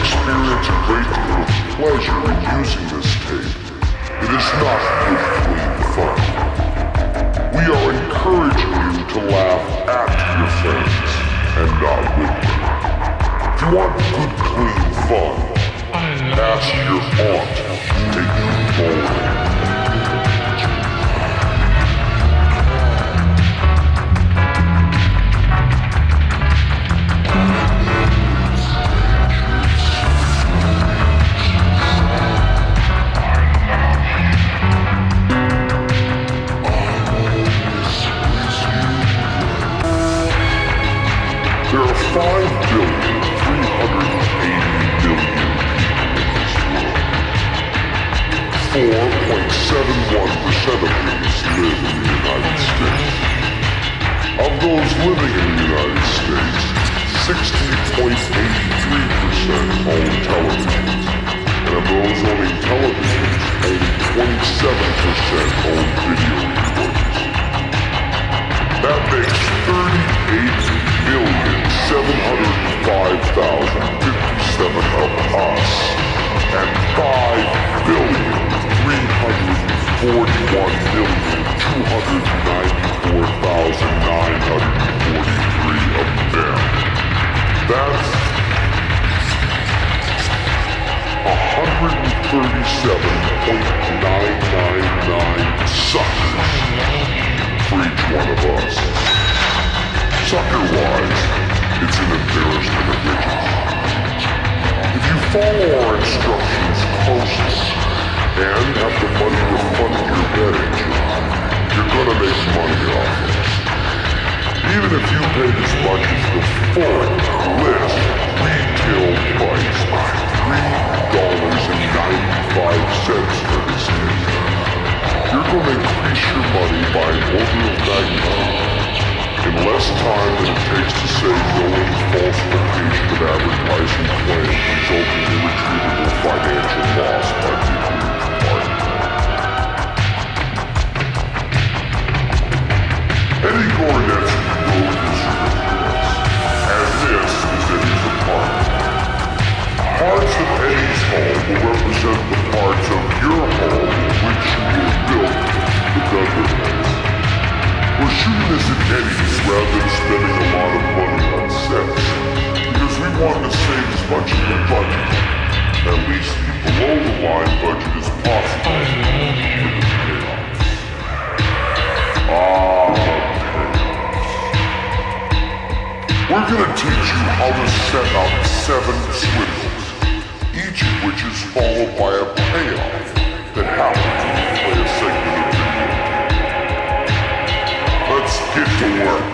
experience a great deal of pleasure in using this tape, it is not good, clean fun. We are encouraging you to laugh at your friends and not with them. If you want good, clean fun, ask your aunt to take you bowling. There are 5,380,000,000 people in this world. 4.71% of these live in the United States. Of those living in the United States, 60.83% own televisions. And of those owning televisions, only 27% own video recorders. That makes 38,705,057 of us and 5,341,294,943 of them. That's 137.999 suckers for each one of us. Sucker-wise, it's an embarrassment of riches. If you follow our instructions closely and have the money to fund your betting job, you're gonna make money off it. Even if you paid as much as the full list retail price of $3.95 for this game, you're gonna increase your money by an order of magnitude in less time than it takes to say no in falsification of advertising claims resulting in irretrievable financial loss by the aggrieved party. Eddie Gornetsky wrote this script for us, and this is Eddie's apartment. Parts of Eddie's home will represent the parts of your home in which you will build the bedroom. We're shooting this at Eddie's rather than spending a lot of money on sets, because we want to save as much of the budget, at least the below-the-line budget as possible, for the payoff. We're going to teach you how to set up 7 swindles, each of which is followed by a payoff that happens when you play a segment of video. Let's get to work.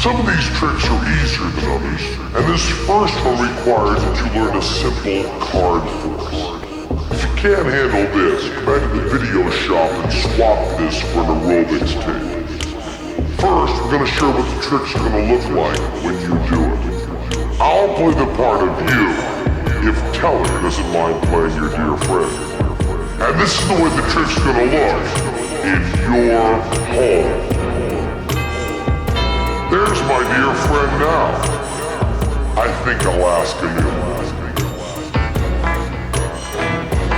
Some of these tricks are easier than others, and this first one requires that you learn a simple card force. If you can't handle this, come back to the video shop and swap this for an aerobics tape. First, we're going to show what the tricks are going to look like when you do it. I'll play the part of you, if Teller doesn't mind playing your dear friend. And this is the way the trick's going to look in your home. There's my dear friend now. I think I'll ask him in.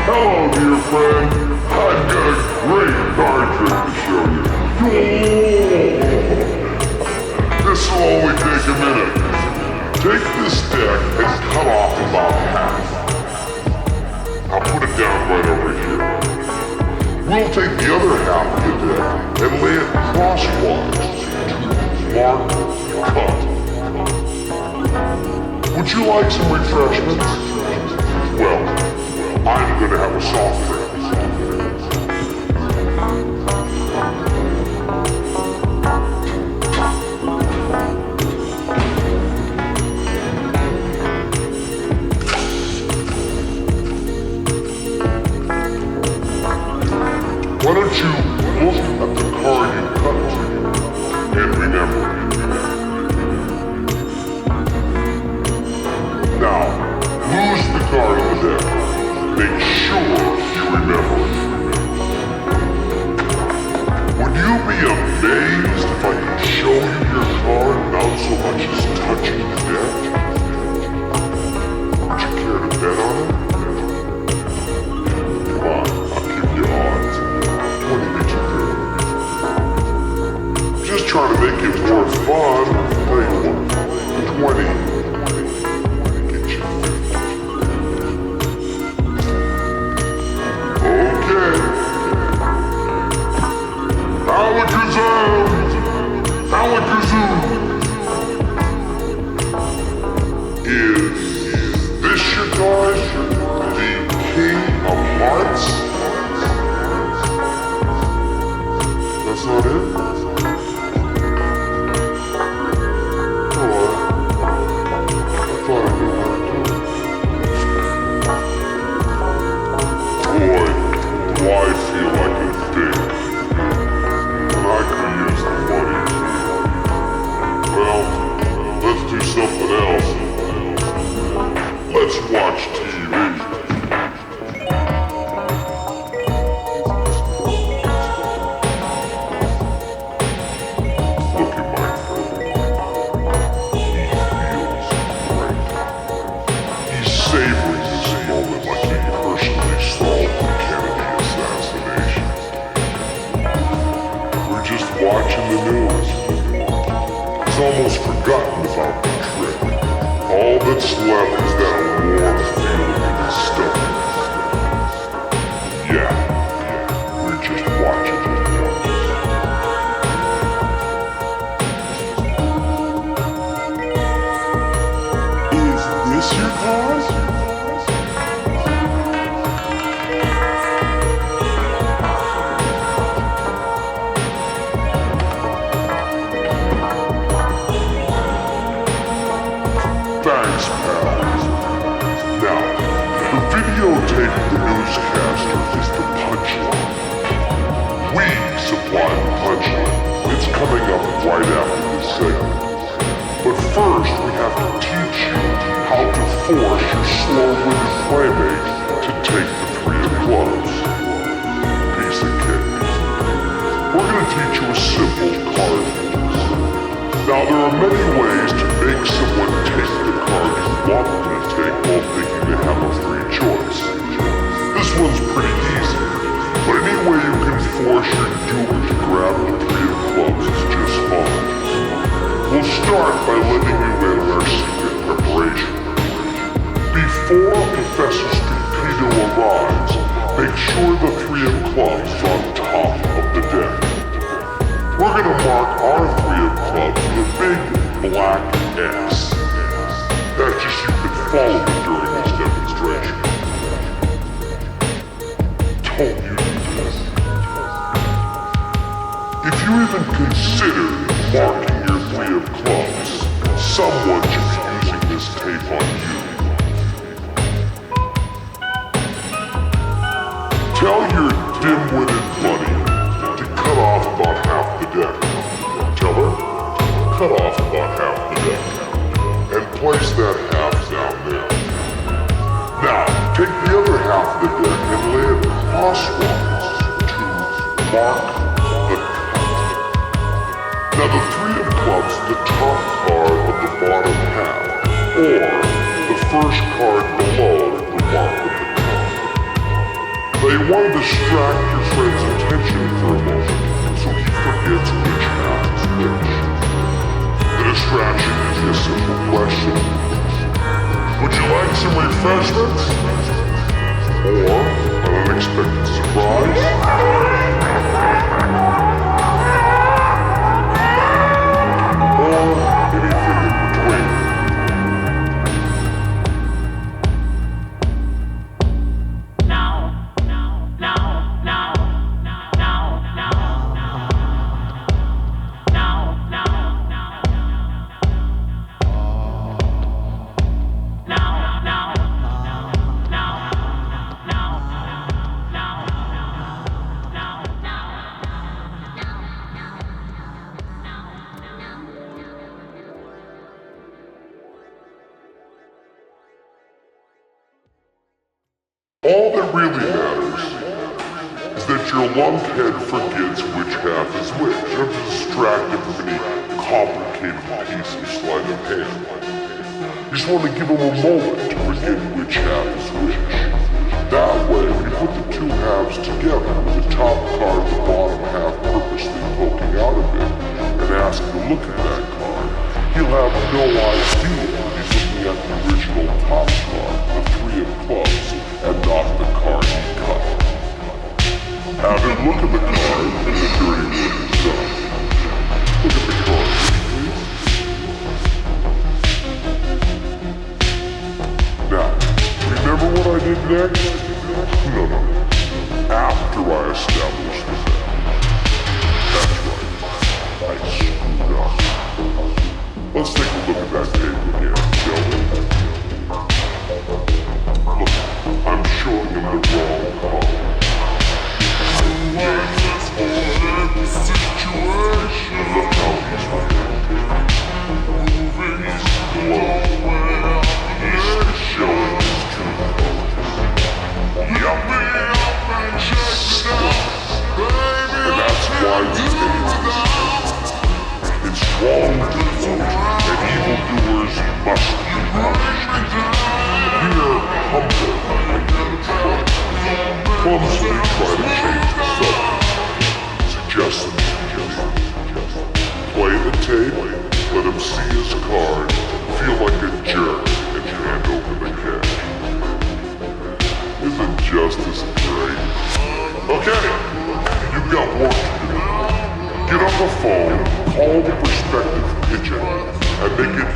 Hello, dear friend. I've got a great card trick to show you. This will only take a minute. Take this deck and cut off about half. I'll put it down right over here. We'll take the other half of the deck and lay it crosswise. Mark, cut. Would you like some refreshments? Well, I'm gonna have a soft drink. do something else. Let's watch TV. Look at my friend. He feels great. He's savoring this moment like he personally solved the Kennedy assassination. We're just watching the news. He's almost forgotten about the trip. All that's left is that warm feeling in his stomach. Yeah, we're just watching the news. Is this your cause? Thanks, pal. Now, the videotape of the newscaster is the punchline. We supply the punchline. It's coming up right after this segment. But first, we have to teach you how to force your slow-witted playmate to take the 3 of clubs. Piece of cake. We're going to teach you a simple card force. Now, there are many ways to make someone take the card you want them to take while thinking they have a free choice. This one's pretty easy, but any way you can force your dupe to grab the 3 of clubs is just fine. We'll start by letting you in on our secret preparation. Before Professor Stupido arrives, make sure the 3 of clubs is on top of the deck. We're gonna mark our 3 of clubs with a big black X. That's just you can follow me during this demonstration. Don't you do this. If you even consider marking your 3 of clubs, someone should be using this tape on you. Tell your dim-witted buddy to cut off about half the deck. Tell her, cut off about half the deck. And place that half down there. Now, take the other half of the deck and lay it crosswise to mark the cut. Now the 3 of clubs is the top card of the bottom half, or the first card below the mark of the cut. Now you want to distract your friend's attention for a moment, so he forgets which half is which. The distraction is a simple question. Would you like some refreshments? Or an unexpected surprise? Or anything in between? All that really matters is that your lunkhead forgets which half is which. You don't have to distract him from any complicated piece of sleight of hand. You just want to give him a moment to forget which half is which. That way, when you put the 2 halves together, with the top card the bottom half purposely poking out of it, and ask him to look at that card, he'll have no idea he's looking at the original top card, the 3 of clubs, and not the card he cut. Have him look at the card and the dirty work is done. Look at the card, please. Now, remember what I did next? No. After I established the bet. That's right. I screwed up. Let's take a look at that tape again, shall we? Look, I'm showing him the wrong card. Look how he's reacting. Moving his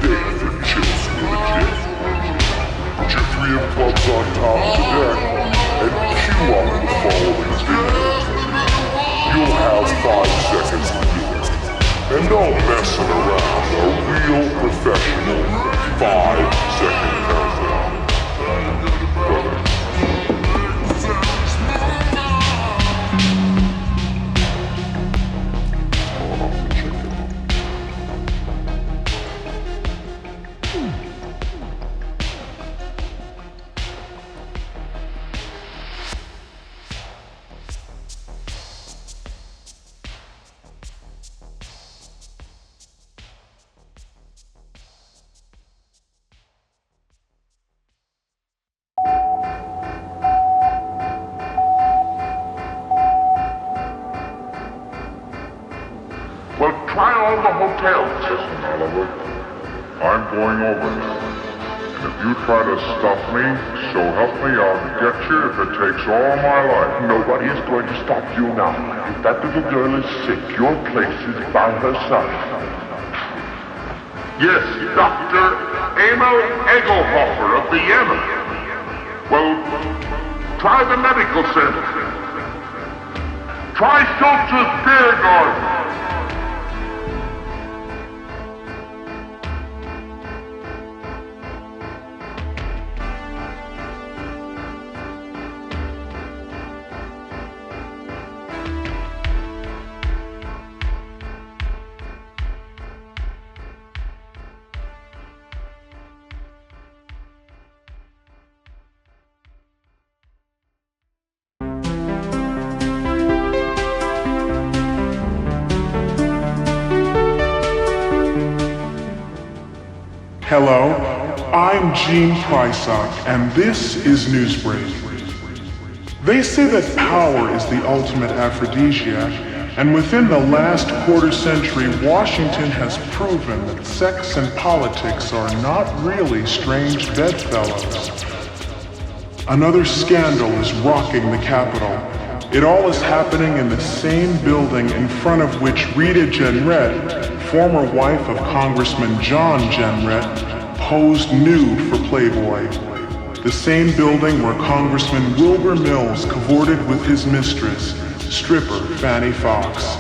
faith in chips will exist. Put your 3 of clubs on top of the deck and cue up the following video. You'll have 5 seconds to do it. And no messing around, a real professional 5-second countdown. Go ahead. Well, try all the hotels, Sister Oliver. I'm going over there. And if you try to stop me, so help me, I'll get you if it takes all my life. Nobody is going to stop you now. If that little girl is sick, your place is by her side. Yes, Dr. Emil Egelhofer of Vienna. Well, try the medical center. Try Schultz's beer garden. Hello, I'm Gene Prysock, and this is Newsbreak. They say that power is the ultimate aphrodisiac, and within the last quarter century, Washington has proven that sex and politics are not really strange bedfellows. Another scandal is rocking the Capitol. It all is happening in the same building in front of which Rita Jenrette, former wife of Congressman John Jenrette, posed nude for Playboy. The same building where Congressman Wilbur Mills cavorted with his mistress, stripper Fannie Fox.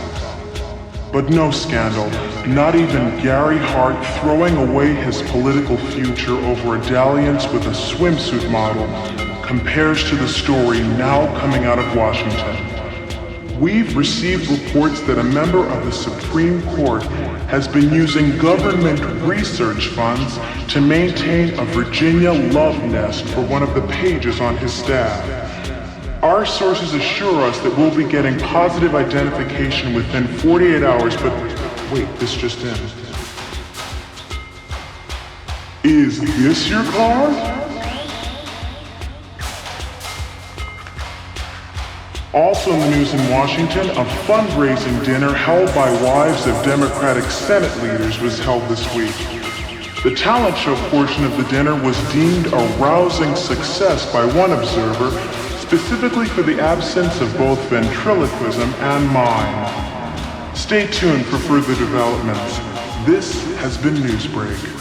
But no scandal, not even Gary Hart throwing away his political future over a dalliance with a swimsuit model compares to the story now coming out of Washington. We've received reports that a member of the Supreme Court has been using government research funds to maintain a Virginia love nest for one of the pages on his staff. Our sources assure us that we'll be getting positive identification within 48 hours, but wait, this just in. Is this your car? Also in the news in Washington, a fundraising dinner held by wives of Democratic Senate leaders was held this week. The talent show portion of the dinner was deemed a rousing success by one observer, specifically for the absence of both ventriloquism and mime. Stay tuned for further developments. This has been Newsbreak.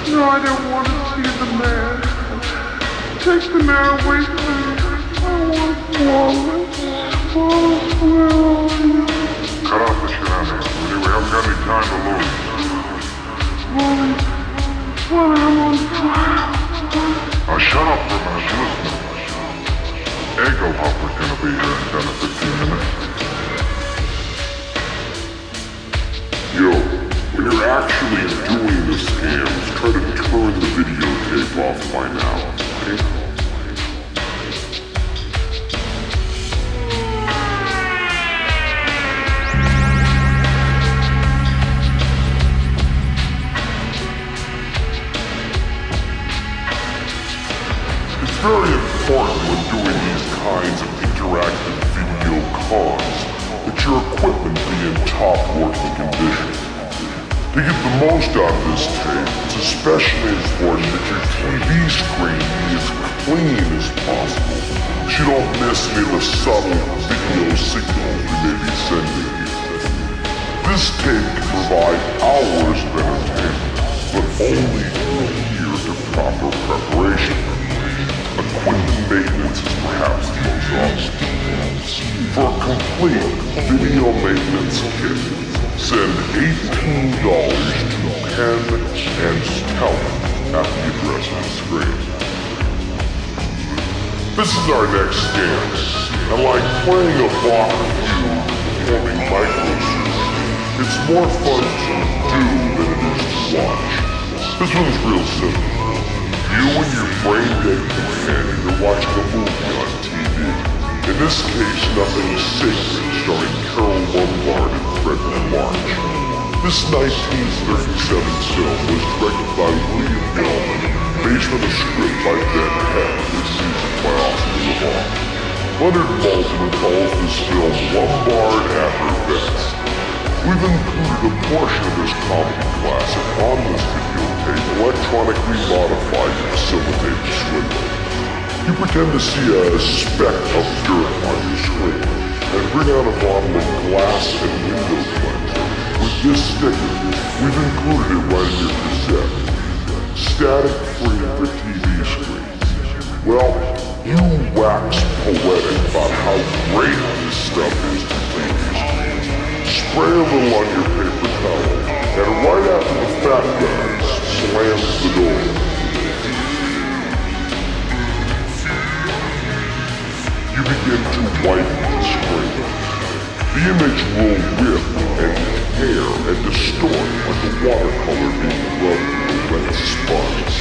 No, I don't want to see the mayor. Take the mayor away from me. I want Wallace. Wallace, where are you? Cut off the shenanigans, will you? We haven't got any time to lose. Wallace, well, I'm on fire. Now shut up for a minute. Listen. Egelhofer's gonna be here in 10 or 15 minutes. Yo. When you're actually doing the scams, try to turn the videotape off by now, okay? It's very important when doing these kinds of interactive video cons that your equipment be in top working condition. To get the most out of this tape, it's especially important that your TV screen be as clean guess any of the subtle video signals we may be sending you. This tape can provide hours of entertainment, but only through years of proper preparation. Equipment maintenance is perhaps the most obvious. For a complete video maintenance kit, send $18 to Penn and Peller at the address on the screen. This is our next game, and like playing a block of cube performing microsurgery, it's more fun to do than it is to watch. This one's real simple. You and your brain-dead companion are watching a movie on TV. In this case, Nothing is Sacred, starring Carol Lombard and Frederick March. This 1937 film was directed by William Gilman, based on a script by Ben Heck, with music by Oscar Levant. Leonard Maltin calls this film Lombard at her best. We've included a portion of this comedy classic on this videotape, electronically modified to facilitate the swindle. You pretend to see a speck of dirt on your screen, and bring out a bottle of glass and window cleanser. With this sticker, we've included it right in your cassette. Static-free for TV screens. Well, you wax poetic about how great this stuff is to TV screens. Spray a little on your paper towel, and right after the fat guy slams the door, you begin to wipe the screen. The image will rip and tear and distort like a watercolor being rubbed with a wet sponge.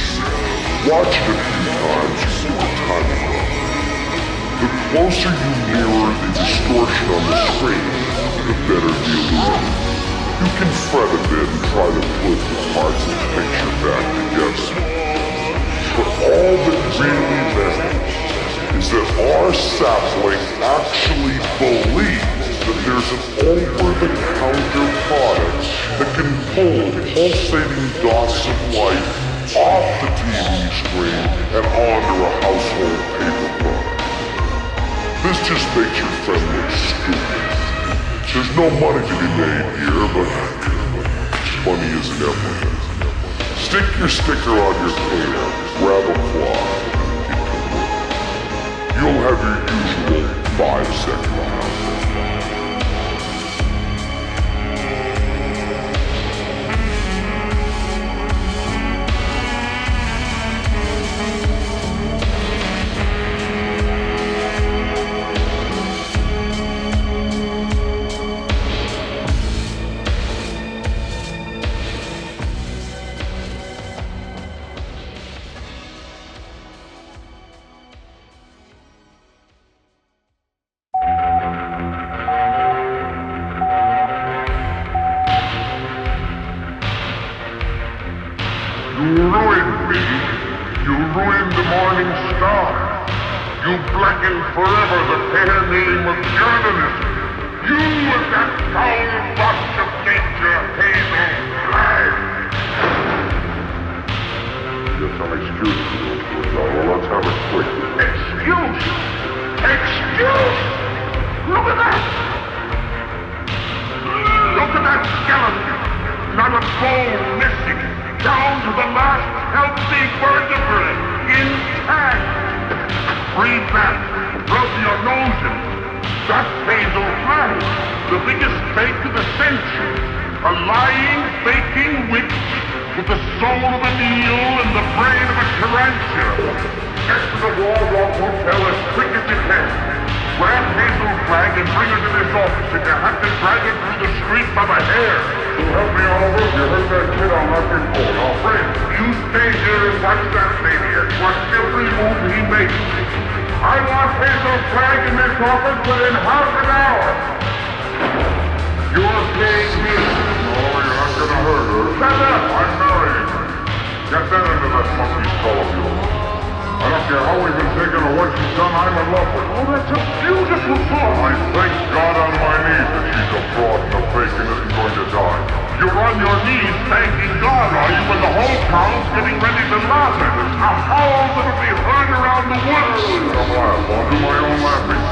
Watch it a few times to see the timing of it. The closer you mirror the distortion on the screen, the better the illusion. You can fret a bit and try to put the parts of the picture back together. But all that really matters is that our sapling actually believes that there's an over-the-counter product that can pull pulsating dots of light off the TV screen and onto a household paper product. This just makes your friend look stupid. There's no money to be made here, but money isn't everything. Stick your sticker on your painter, grab a cloth, you'll have your usual 5-second countdown. Forever the fair name of journalism. You and that foul bunch of nature hazel flag. Get some excuse for those words, well, let's have it quick. Excuse? Excuse? Look at that! Look at that skeleton! Not a bone missing, down to the last healthy vertebrae, intact! Breathe that! Rub your nose in it. That's hazel flag, the biggest fake of the century. A lying, faking witch with the soul of an eel and the brain of a tarantula. Get to the Waldorf Hotel as quick as you can. Grab hazel flag and bring her to this office, and you have to drag her through the street by the hair. You help me, Oliver. If you hurt that kid, I'll knock your phone off. Friend, you stay here and watch that maniac. Watch every move he makes. I want hazel flag in this office within half an hour. You're paying me. No, you're not gonna hurt her. Shut up! I'm marrying her. Get that into that monkey skull of yours. I don't care how we've been taken or what she's done, I'm in love with her. Oh, that's a beautiful thought. I thank God on my knees that she's a fraud and a fake and isn't going to die. You're on your knees thanking God, are you, when the whole town's getting ready to laugh at us? A howl that'll be heard around the woods. Don't laugh. I'll do my own laughing.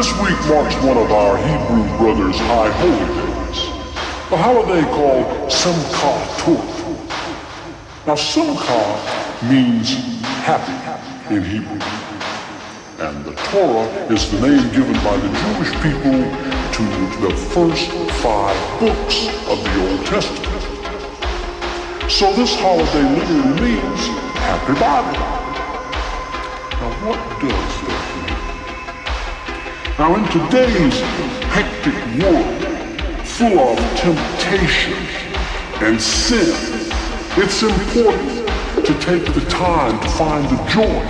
This week marks one of our Hebrew brothers' high holy days, a holiday called Simchat Torah. Now Simcha means happy in Hebrew, and the Torah is the name given by the Jewish people to the first 5 books of the Old Testament. So this holiday literally means Happy Bible. Now what does that mean? Now in today's hectic world, full of temptation and sin, it's important to take the time to find the joy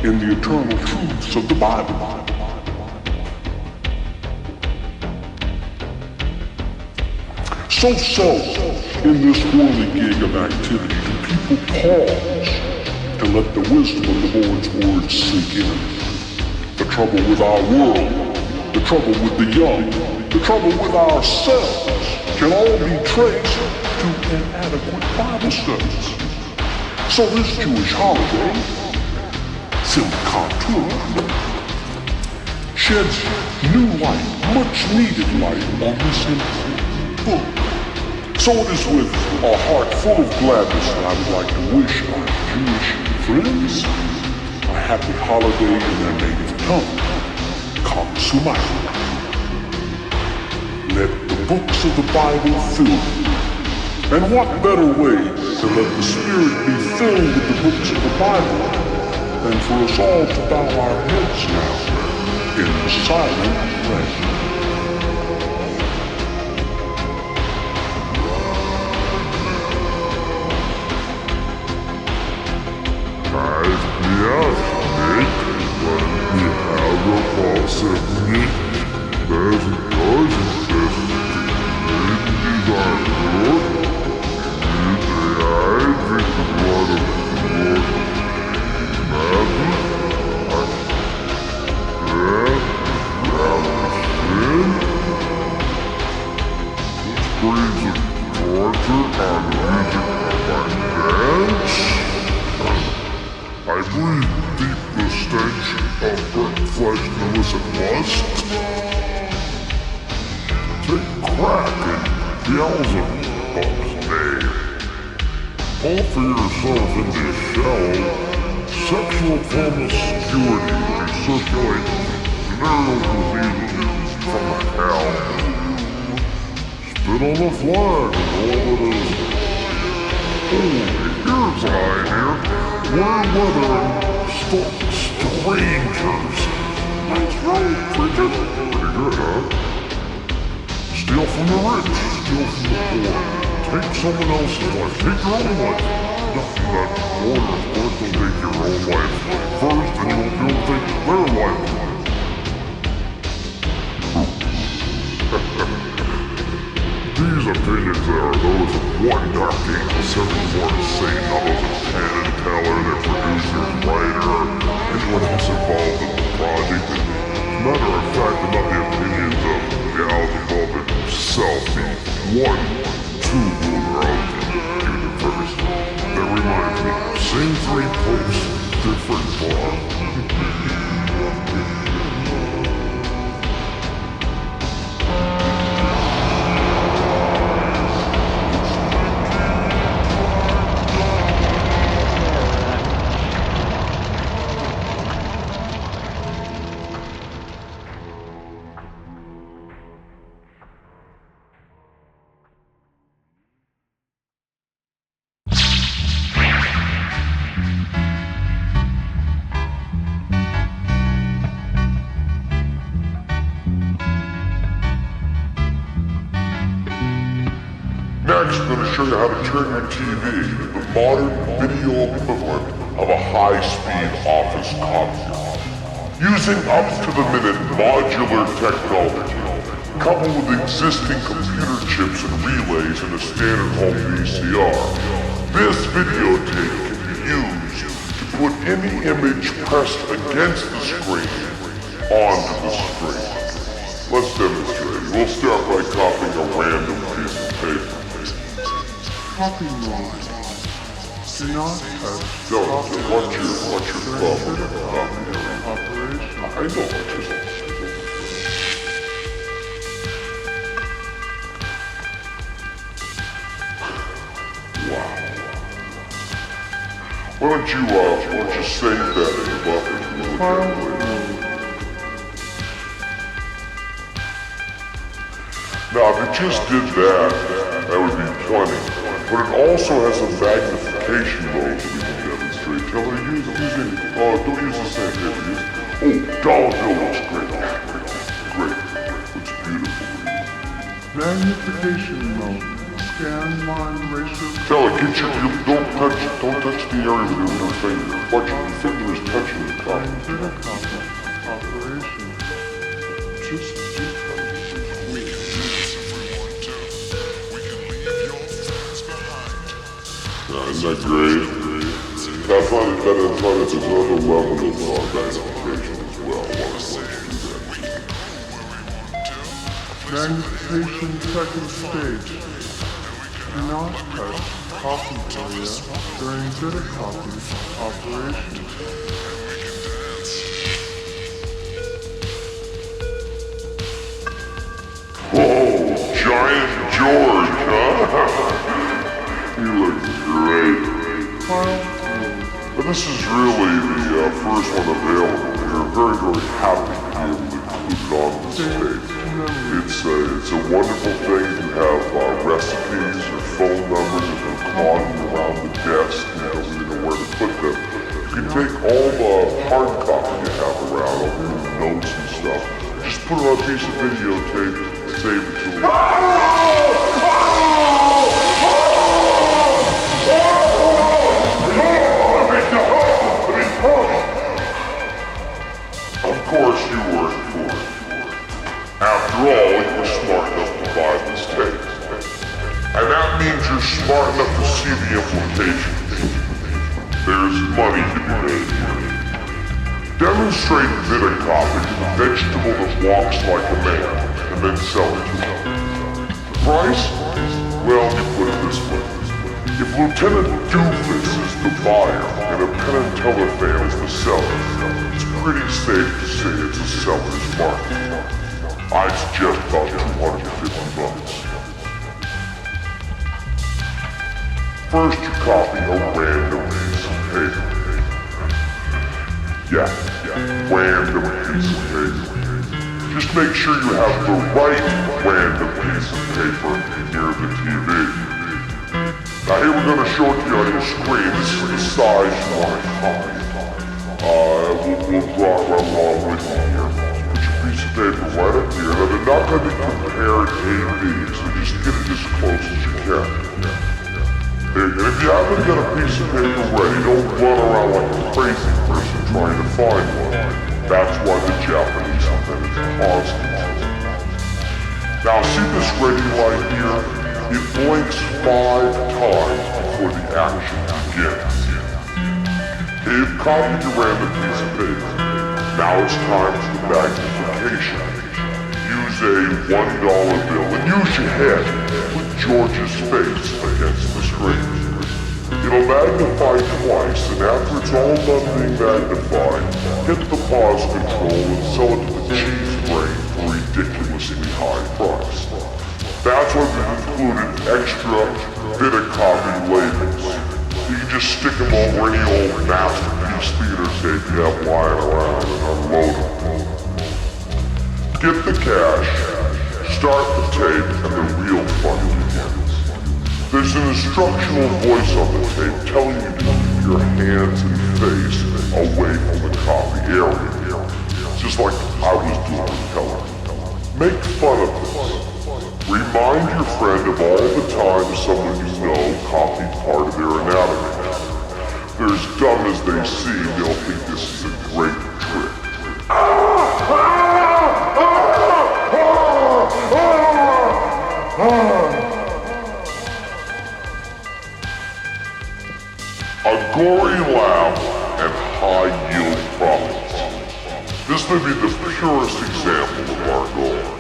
in the eternal truths of the Bible. So in this whirly gig of activity, do people pause to let the wisdom of the Lord's word sink in? The trouble with our world, the trouble with the young, the trouble with ourselves can all be traced to inadequate Bible studies. So this Jewish holiday, Simchat Torah, sheds new light, much needed light on this important book. So it is with a heart full of gladness that I would like to wish our Jewish friends a happy holiday in their native tongue, Chag Sameach. Let the books of the Bible fill you. And what better way to let the Spirit be filled with the books of the Bible than for us all to bow our heads now in silent prayer. These opinions are those of one dark angel, 74 Satan, others of Tenn Peller, their producer, writer, anyone else involved in the project. As a matter of fact, they're not the opinions of Beelzebub himself, the one true ruler of the universe. That reminds me, same 3 popes, different bar. Next, I'm going to show you how to turn your TV into the modern video equivalent of a high-speed office computer. Using up-to-the-minute modular technology, coupled with existing computer chips and relays in a standard home VCR, this videotape can be used to put any image pressed against the screen onto the screen. Let's demonstrate. We'll start by copying a random piece of paper. Copyright. Do not touch. No, what's your problem with copyright? Operation. I know, Why don't you save that in the buffer? File Now, if it just did that, that would be plenty. But it also has a magnification mode that we can demonstrate. Tell her don't use the same paper. Dollar bill looks great. Great. Looks beautiful. magnification mode. Scan line ratio. Tell her, don't touch the area with your little finger. Watch your finger is touching the top. Operation. Just Isn't that great? That's why it's another level of magnification as well. magnification second stage. Do not touch copy area during beta copy operation. Oh, Giant George, huh? He looks great. File But this is really the first one available. We're very, very happy to be able to include it on this page. It's a wonderful thing to have recipes or phone numbers that are clogging around the desk. You don't really know where to put them. You can take all the hard copy you have around, all the notes and stuff, just put it on a piece of videotape, save it to them. Of course you weren't for it. After all, you were smart enough to buy this tape. And that means you're smart enough to see the implications. There's money to be made here. Demonstrate Vitacopy to the vegetable that walks like a man, and then sell it to him. Price? Well, you put it this way. If Lieutenant Doofus is the buyer and a Penn and Teller fan is the seller, it's pretty safe to say it's a seller's market. I'd suggest about $250. First you copy a random piece of paper. Yeah, random piece of paper. Just make sure you have the right random piece of paper near the TV. Now here we're going to show it to you on your screen. This is the size you want to copy. We'll draw it right along with you here. Put your piece of paper right up here. Now they're not going to be compared A and B, so just get it as close as you can. And if you haven't got a piece of paper ready, don't run around like a crazy person trying to find one. That's why the Japanese invented Postage. Now see this ready light here? It blinks 5 times before the action begins. Okay, you've copied your random piece of paper. Now it's time for the magnification. Use a $1 bill and use your head. Put George's face against the screen. It'll magnify twice, and after it's all done being magnified, hit the pause control and sell it to the cheese brain for a ridiculously high price. That's why we've included extra Vitacopy labels. You can just stick them over any old masterpiece theater tape you have lying around and unload them. Get the cash, start the tape, and the real fun begins. There's an instructional voice on the tape telling you to keep your hands and face away from the copy area. Just like I was doing with Peller. Make fun of this. Remind your friend of all the times someone you know copied part of their anatomy. They're as dumb as they seem, they'll think this is a great trick. A gory laugh and high-yield profits. This may be the purest example of our goal.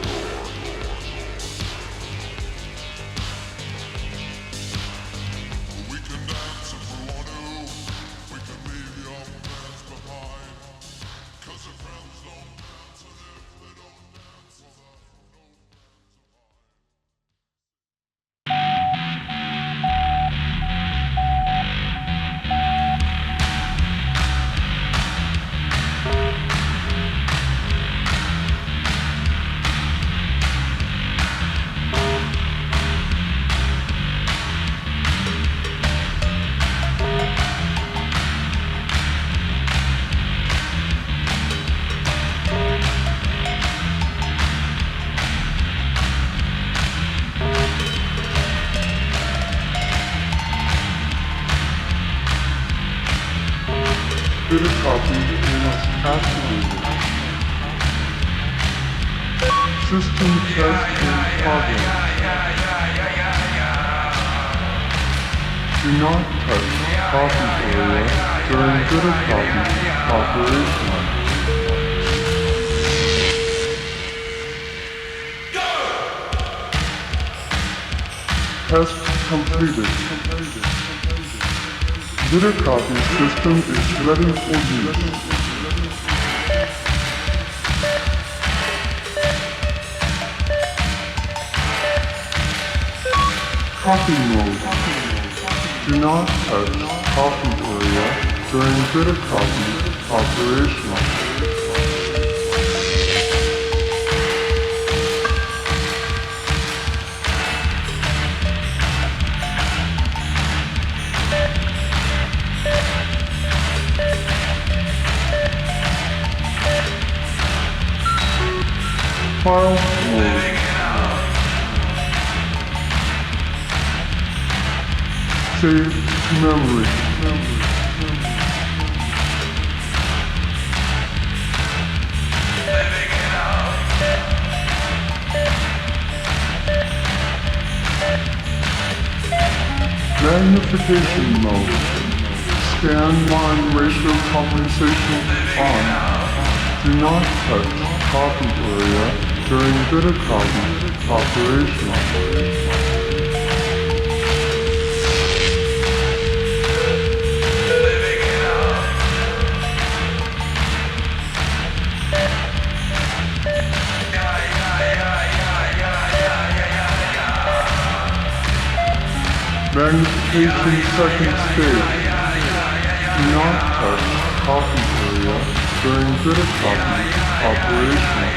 get a copy, you must activate it. System test in progress. Do not touch copy area during get a copy operation. Test completed. Get a copy system is ready for use. Copy mode. Do not touch copy area during get a copy operation. File mode. Save to memory. Magnification mode. Scan line ratio compensation on. Do not touch copy area during beta copy operation. Magnification second stage. Do not touch copy area during beta copy operation.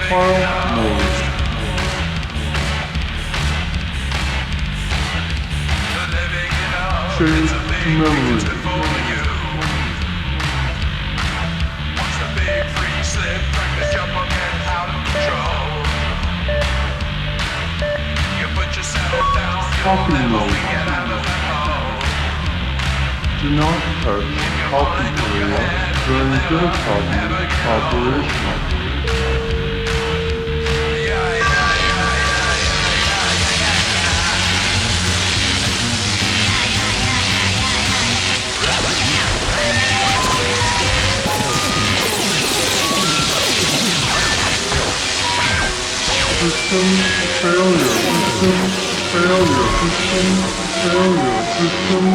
File mode. Save to memory. Copy mode. Do not touch copy area during beta copy operation. System failure, system failure, system failure, system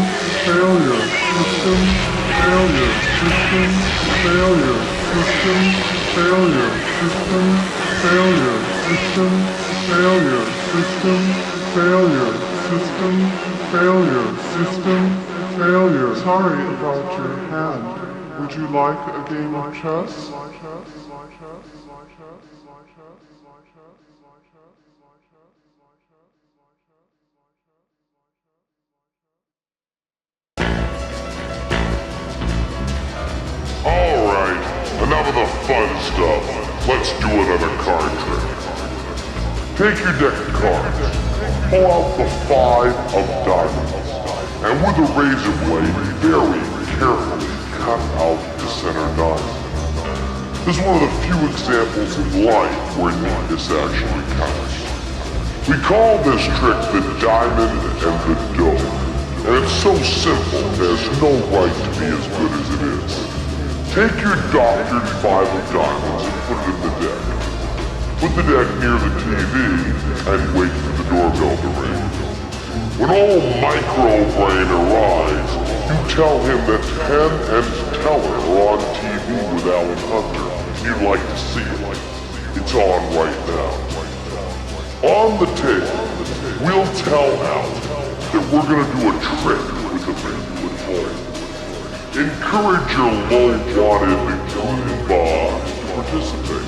failure, system failure, system failure, system failure, system failure, system failure, system failure, system failure, system failure. Sorry about your hand. Would you like a game of chess? Alright, enough of the fun stuff. Let's do another card trick. Take your deck of cards, pull out the 5 of diamonds, and with a razor blade, very carefully cut out the center diamond. This is one of the few examples in life where neatness actually counts. We call this trick the diamond and the dough, and it's so simple it has no right to be as good as it is. Take your doctored 5 of diamonds and put it in the deck. Put the deck near the TV and wait for the doorbell to ring. When old Micro-Brain arrives, you tell him that Tenn and Peller are on TV with Alan Hunter. You'd like to see it. It's on right now. On the table, we'll tell Alan that we're gonna do a trick with the banquet hall. Encourage your low-wanted Goomba to participate.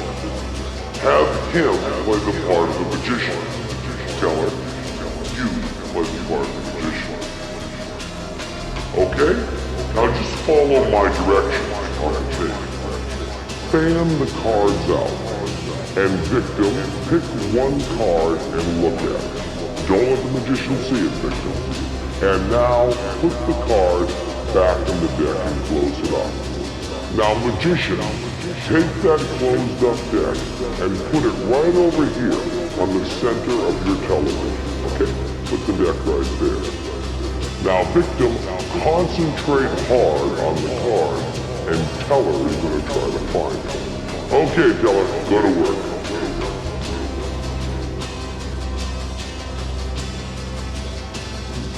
Have him play the part of the magician. Tell her, you play the part of the magician. Okay? follow my directions on the tape. Fan the cards out. And victim, pick one card and look at it. Don't let the magician see it, victim. And now, put the card back in the deck and close it up. Now, magician, take that closed up deck and put it right over here on the center of your television. Okay, put the deck right there. Now, victim, concentrate hard on the card, and Teller is going to try to find it. Okay, Teller, go to work.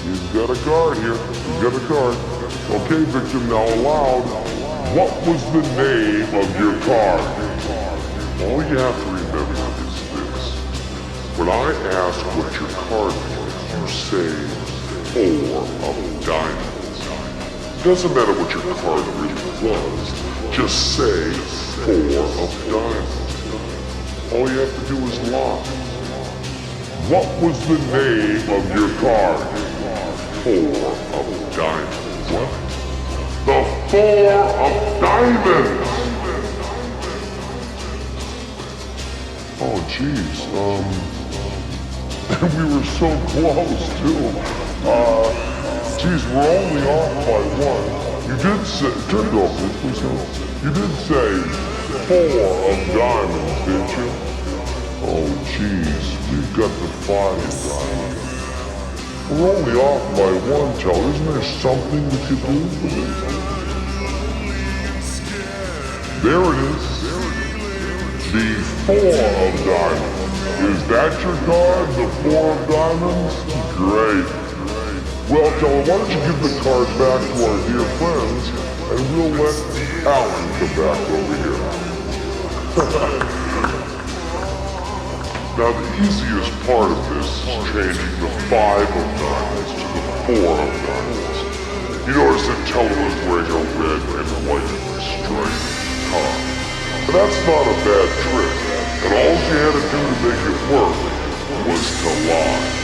He's got a card here. He's got a card. Okay, victim, now aloud. What was the name of your card? All you have to remember is this. When I ask what your card was, you say 4 of diamonds. Doesn't matter what your card really was, just say 4 of diamonds. All you have to do is lie. What was the name of your card? 4 of diamonds. What? The 4 of diamonds! Oh, jeez. We were so close, too. Geez, we're only off by 1. You did say, turn it off, please. You did say 4 of diamonds, didn't you? Oh, jeez, we've got the 5 of diamonds. We're only off by 1, Teller. Isn't there something we could do with it? There it is. The 4 of diamonds. Is that your card, the 4 of diamonds? Great. Well, Teller, why don't you give the card back to our dear friends, and we'll let Alan come back over here. Now, the easiest part of this is changing the 5 of diamonds to the 4 of diamonds. You notice that Teller was wearing a red and white striped tie. But that's not a bad trick, and all she had to do to make it work was to lie.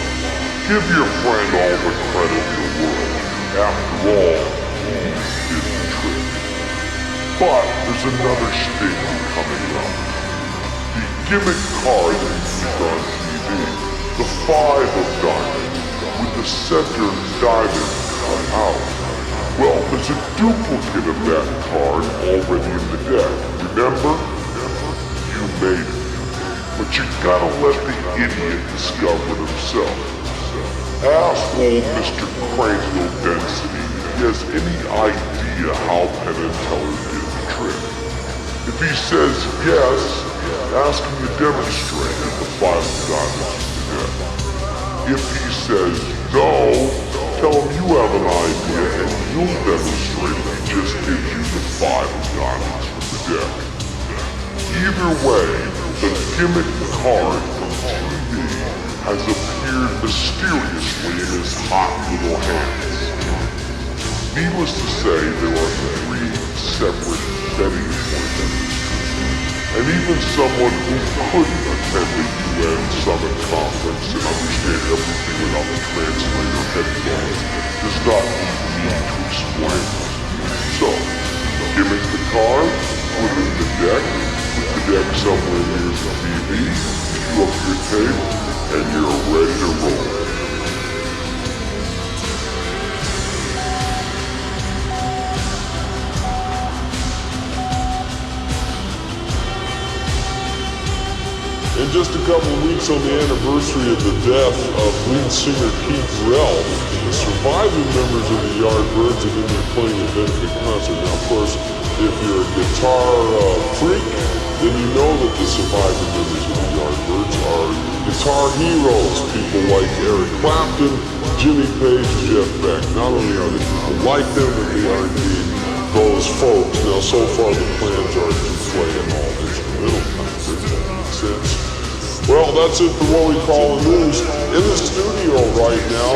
Give your friend all the credit in the world. After all, he did the trick. But there's another statement coming up. The gimmick card that you used on TV, the 5 of diamonds, with the center diamond cut out. Well, there's a duplicate of that card already in the deck. Remember? You made it. But you gotta let the idiot discover it himself. Ask old Mr. Cranial Density if he has any idea how Penn and Teller did the trick. If he says yes, ask him to demonstrate at the 5 of diamonds in the deck. If he says no, tell him you have an idea and you'll demonstrate if he just gives you the 5 of diamonds from the deck. Either way, the gimmick card from TV has appeared mysteriously in his hot little hands. Needless to say, there are 3 separate betting appointments. And even someone who couldn't attend the UN Summit Conference and understand everything without the translator headphones does not need me to explain. So, gimmick the card, put it in the deck, put the deck somewhere near the TV, cue up your tape, and you're ready to roll. In just a couple of weeks on the anniversary of the death of lead singer Keith Relf, the surviving members of the Yardbirds are going to be playing a benefit concert. Now, of course, if you're a guitar freak, then you know that the surviving members of the Yardbirds are guitar heroes. People like Eric Clapton, Jimmy Page, Jeff Beck. Not only are they people like them, but they are indeed those folks. Now, so far the plans are to play an all-instrumental concert. That makes sense. Well, that's it for what we call the news. In the studio right now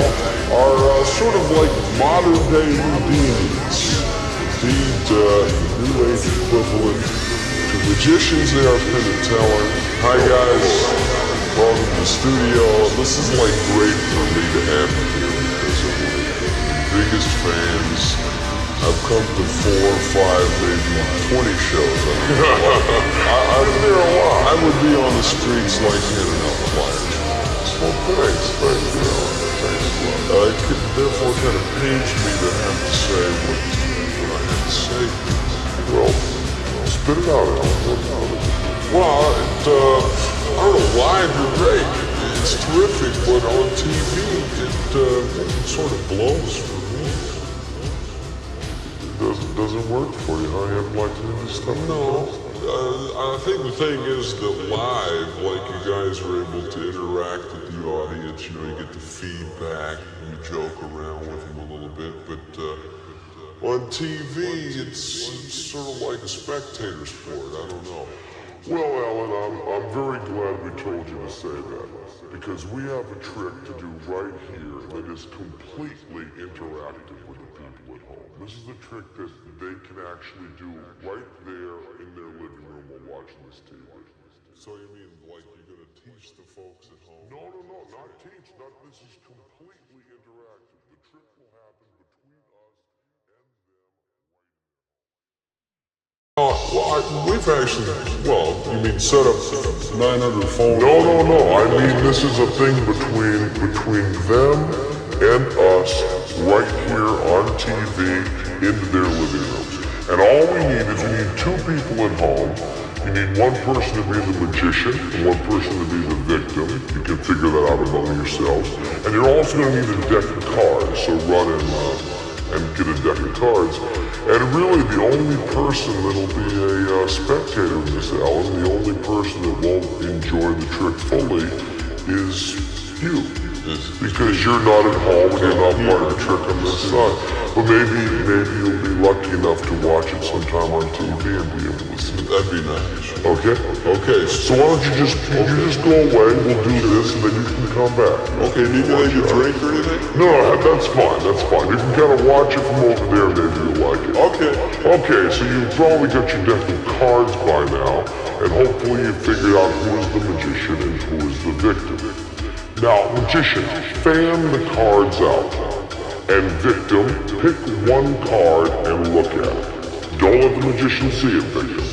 are sort of like modern-day Houdini's. Indeed, new age equivalent to magicians. They are Penn and Teller. Hi guys, welcome to the studio. This is like great for me to have you here because I'm one of the biggest fans I've come to 4, 5, maybe 20 shows. I've been there a lot. I would be on the streets like handing out flyers. Well, thanks, you. Thanks a lot. It could therefore kind of pains me to have to say what I had to say. Well, spit it out, Alan. Well, I don't know, live you're great. It's terrific, but on TV, it sort of blows for me. It doesn't work for you, huh? You haven't liked any of this stuff? No. I think the thing is that live, like you guys are able to interact with the audience, you know, you get the feedback, you joke around with them a little bit, but on TV, it's sort of like a spectator sport, I don't know. Well, Alan, I'm very glad we told you to say that, because we have a trick to do right here that is completely interactive with the people at home. This is a trick that they can actually do right there in their living room while watching this TV. So you mean like you're going to teach the folks at home? No, not teach. This is completely interactive. The trick will happen between us and them. We've actually, you mean set up 900 phones? No. I mean, this is a thing between them and us right here on TV into their living rooms. And all we need is we need 2 people at home. You need one person to be the magician and one person to be the victim. You can figure that out among yourselves. And you're also going to need a deck of cards, so run and get a deck of cards. And really, the only person that'll be a spectator in this, Alan, the only person that won't enjoy the trick fully is you. Because you're not at home and you're not part of the trick on this side. But maybe you'll be lucky enough to watch it sometime on TV and be able to see it. That'd be nice. Okay. So why don't you just go away, we'll do this, and then you can come back. Okay, do you need a drink or anything? No, that's fine. You can kind of watch it from over there, maybe you'll like it. Okay, so you've probably got your deck of cards by now, and hopefully you figured out who is the magician and who is the victim. Now, magician, fan the cards out. And victim, pick one card and look at it. Don't let the magician see it, victim.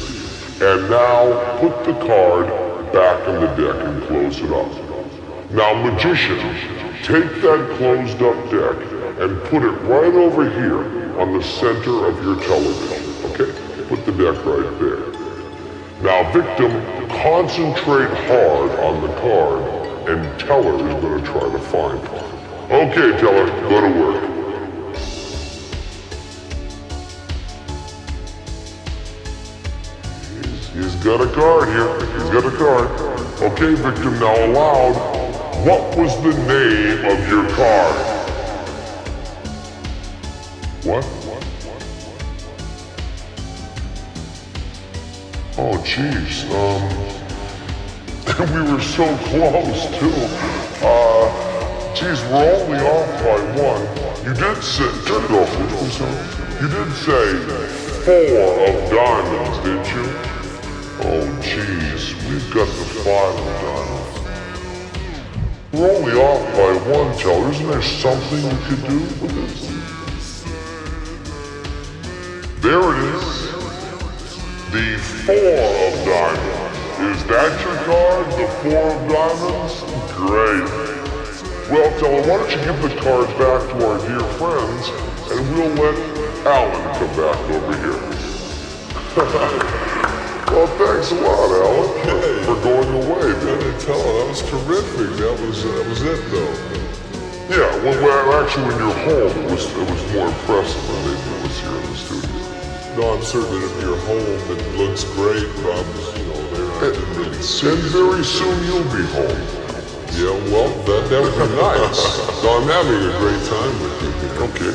And now, put the card back in the deck and close it up. Now, magician, take that closed up deck and put it right over here on the center of your television, okay? Put the deck right there. Now, victim, concentrate hard on the card, and Teller is going to try to find it. Okay, Teller, go to work. He's got a card here. Okay, victim, now aloud. What was the name of your card? What? Oh, jeez. We were so close, too. Geez, we're only off by 1. You did say, turn it off, you did say 4 of diamonds, didn't you? Oh, jeez, we've got the 5 of diamonds. We're only off by 1, Teller. Isn't there something you could do with this? There it is. The 4 of diamonds. Is that your card? The 4 of diamonds? Great. Well, Teller, why don't you give the cards back to our dear friends, and we'll let Alan come back over here. Well, thanks a lot, Alan, for going away, man. Teller, that was terrific. That was it, though. Yeah, well, actually, when you're home, it was more impressive than maybe it was here in the studio. No, I'm certain that if you're home, it looks great, but there I didn't really see. And very soon you'll be home. Yeah, well, that would be nice. So I'm having a great time with you. Okay.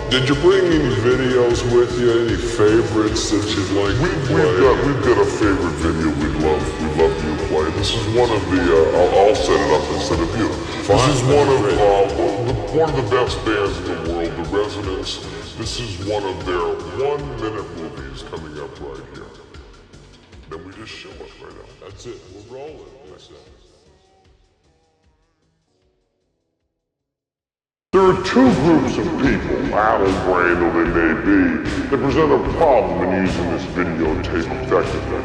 Did you bring any videos with you? Any favorites that you'd like to play? We've got a favorite video we'd love you to play. This is one of the, I'll set it up instead of you. This is one of the best bands in the world, The Resonance. This is one of their 1-minute movies coming up right here. Then we just show it right now. That's it. We're rolling. There are two groups of people, addle-brained though they may be, that present a problem in using this videotape effectively.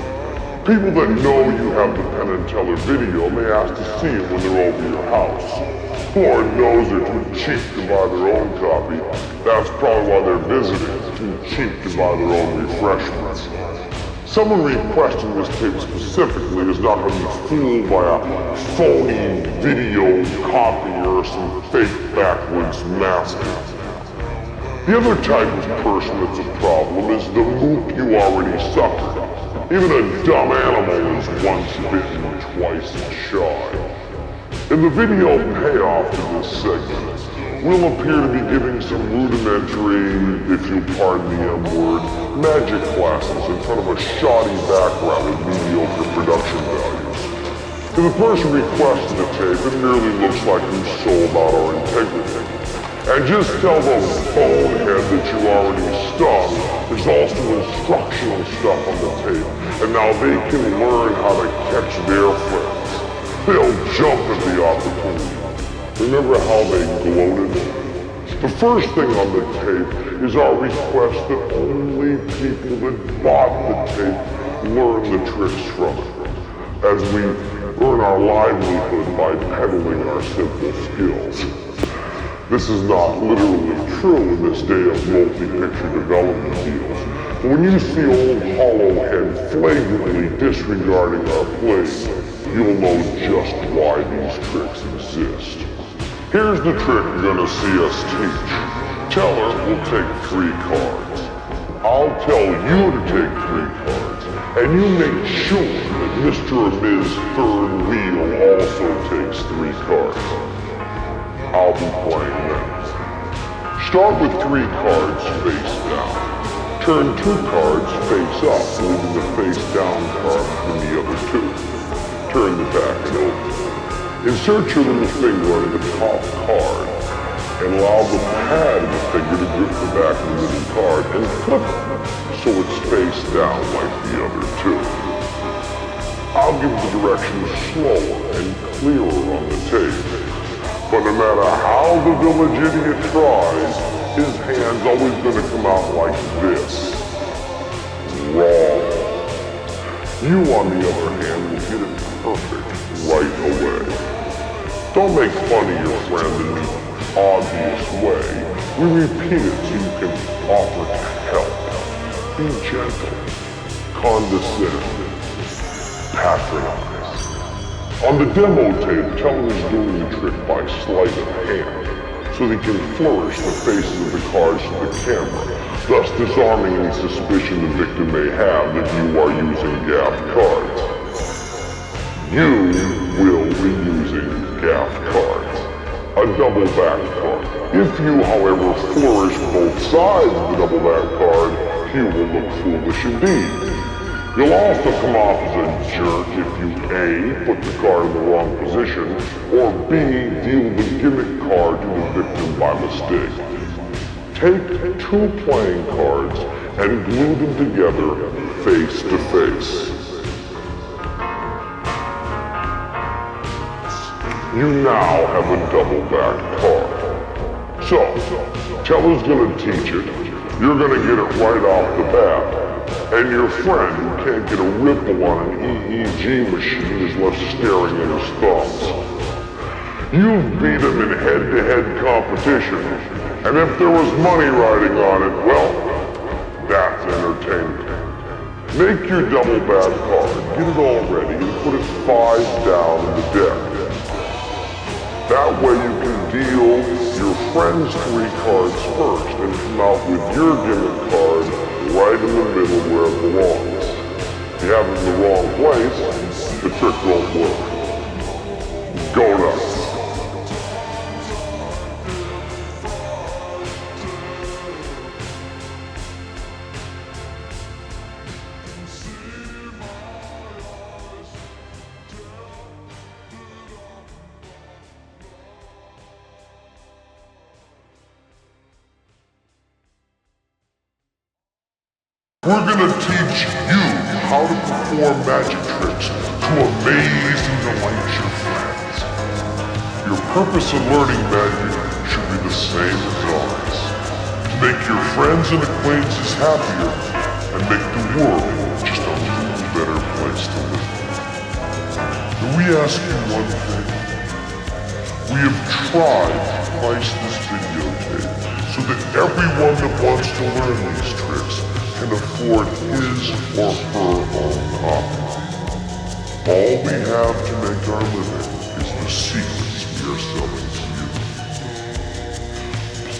People that know you have the Penn and Teller video may ask to see it when they're over your house. Lord knows they're too cheap to buy their own copy. That's probably why they're visiting, too cheap to buy their own refreshments. Someone requesting this tape specifically is not going to be fooled by a phony video copier or some fake backwoods master. The other type of person that's a problem is the mook you already suffered. Even a dumb animal is once bitten, twice shy. In the video payoff to this segment, we'll appear to be giving some rudimentary, if you'll pardon the M-word, magic classes in front of a shoddy background with mediocre production values. To the person requesting the tape, it merely looks like we sold out our integrity. And just tell the bonehead that you already stung, there's also instructional stuff on the tape, and now they can learn how to catch their friends. They'll jump at the opportunity. Remember how they gloated? The first thing on the tape is our request that only people that bought the tape learn the tricks from it, as we earn our livelihood by peddling our simple skills. This is not literally true in this day of multi-picture development deals. But when you see old Hollowhead flagrantly disregarding our plays, you'll know just why these tricks exist. Here's the trick you're gonna see us teach. Teller will take 3 cards. I'll tell you to take 3 cards, and you make sure that Mr. or Ms. Third Wheel also takes 3 cards. I'll be playing next. Start with 3 cards face down. Turn 2 cards face up, leaving the face down card in the other 2. Turn the back over. Insert your little finger on the top card and allow the pad of the finger to grip the back of the middle card and flip it so it's face down like the other 2. I'll give the directions slower and clearer on the tape. But no matter how the village idiot tries, his hand's always gonna come out like this. Wrong. You, on the other hand, will get it perfect right away. Don't make fun of your friend in the obvious way. We repeat it so you can offer to help. Be gentle. Condescend. Patronize. On the demo tape, Teller is doing the trick by sleight of hand, so they can flourish the faces of the cards to the camera, thus disarming any suspicion the victim may have that you are using gaffed cards. You will be using gaffed cards, a double back card. If you, however, flourish both sides of the double back card, you will look foolish indeed. You'll also come off as a jerk if you A, put the card in the wrong position, or B, deal the gimmick card to the victim by mistake. Take 2 playing cards and glue them together face to face. You now have a double back card. So, Teller's gonna teach it, you're gonna get it right off the bat. And your friend who can't get a ripple on an EEG machine is left staring at his thumbs. You've beat him in head-to-head competition, and if there was money riding on it, well, that's entertainment. Make your double bad card, get it all ready, and put it 5 down in the deck. That way you can deal your friend's 3 cards first and come out with your gimmick card right in the middle where it belongs. If you have it in the wrong place, the trick won't work. Go nuts. We're gonna teach you how to perform magic tricks to amaze and delight your friends. Your purpose of learning magic should be the same as ours. To make your friends and acquaintances happier and make the world just a little better place to live. Can we ask you one thing? We have tried to price this videotape so that everyone that wants to learn these tricks can afford his or her own copy. All we have to make our living is the secrets we are selling to you.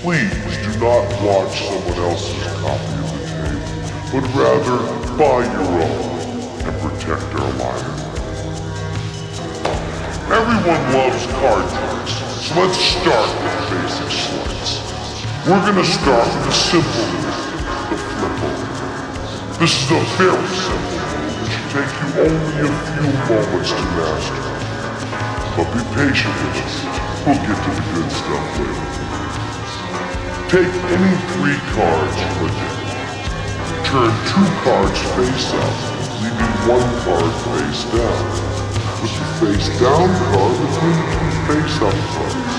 Please do not watch someone else's copy of the tape, but rather buy your own and protect our library. Everyone loves card tricks, so let's start with basic sleights. We're gonna start with a simple move, the flip over. This is a very simple move that should take you only a few moments to master. But be patient with us, we'll get to the good stuff later. Take any 3 cards from a deck. Turn 2 cards face up, leaving 1 card face down. Put the face down card between the 2 face up cards.